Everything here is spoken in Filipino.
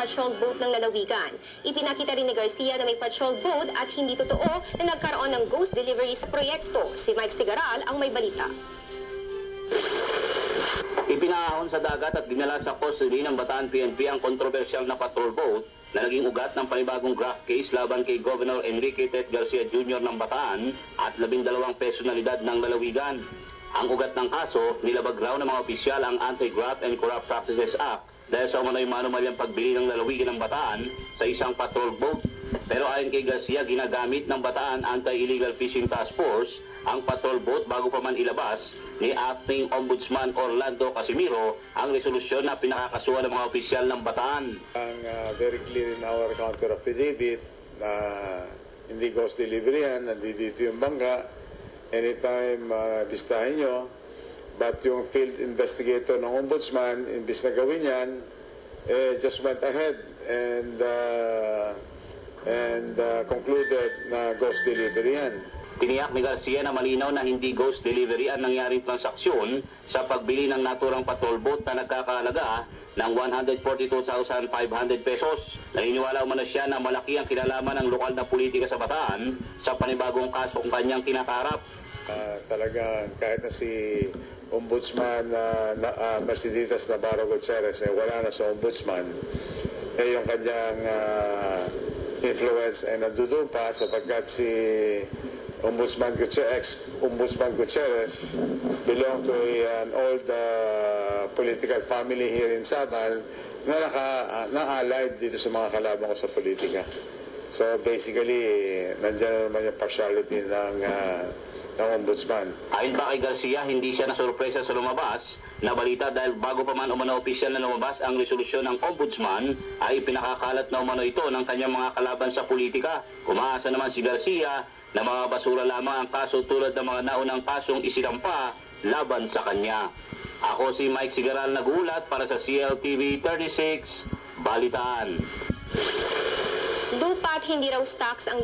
patrol boat ng lalawigan. Ipinakita rin ni Garcia na may patrol boat at hindi totoo na nagkaroon ng ghost delivery sa proyekto. Si Mike Sigaral ang may balita. Ipinahon sa dagat at dinala sa custody ng Bataan PNP ang kontrobersyal na patrol boat na naging ugat ng panibagong graft case laban kay Governor Enrique Tet Garcia Jr. ng Bataan at 12 personalidad ng lalawigan. Ang ugat ng kaso, nilabag raw ng mga opisyal ang Anti-Graft and Corrupt Practices Act dahil sa umano'y manumalyang pagbili ng lalawigan ng Bataan sa isang patrol boat. Pero ayon kay Garcia, ginagamit ng Bataan Anti-Illegal Fishing Task Force ang patrol boat bago pa man ilabas ni Acting Ombudsman Orlando Casimiro ang resolusyon na pinakakasuhan ng mga opisyal ng Bataan. Ang very clear in our counter affidavit na hindi ghost delivery yan, nandito yung bangka, anytime bistahin nyo, but yung field investigator ng Ombudsman, imbis na gawin yan, just went ahead and concluded na ghost delivery yan. Tiniyak ni Garcia na malinaw na hindi ghost delivery ang nangyaring transaksyon sa pagbili ng naturang patrol boat na nagkakahalaga ng 142,500 pesos. Naniniwala umano siya na malaki ang kinalaman ng lokal na politika sa Bataan sa panibagong kasong kanyang kinakarap. Talaga kahit na si Ombudsman Mercedes Navarro Gutierrez wala na sa Ombudsman, yung kanyang influence ay nandoon pa sapagkat si Ombudsman Gutierrez belong to an old political family here in Sabal na allied dito sa mga kalaban ko sa politika. So basically, nandiyan na naman yung partiality ng Ombudsman. Ayon pa kay Garcia, hindi siya nasurpresa sa lumabas na balita dahil bago pa man umano opisyal na lumabas ang resolusyon ng Ombudsman ay pinakakalat na umano ito ng kanyang mga kalaban sa politika. Umaasa naman si Garcia na mga basura lamang ang kaso tulad ng mga naunang kasong isinampa laban sa kanya. Ako si Mike Sigaral nagulat para sa CLTV 36 Balitaan. Dupat hindi raw stocks ang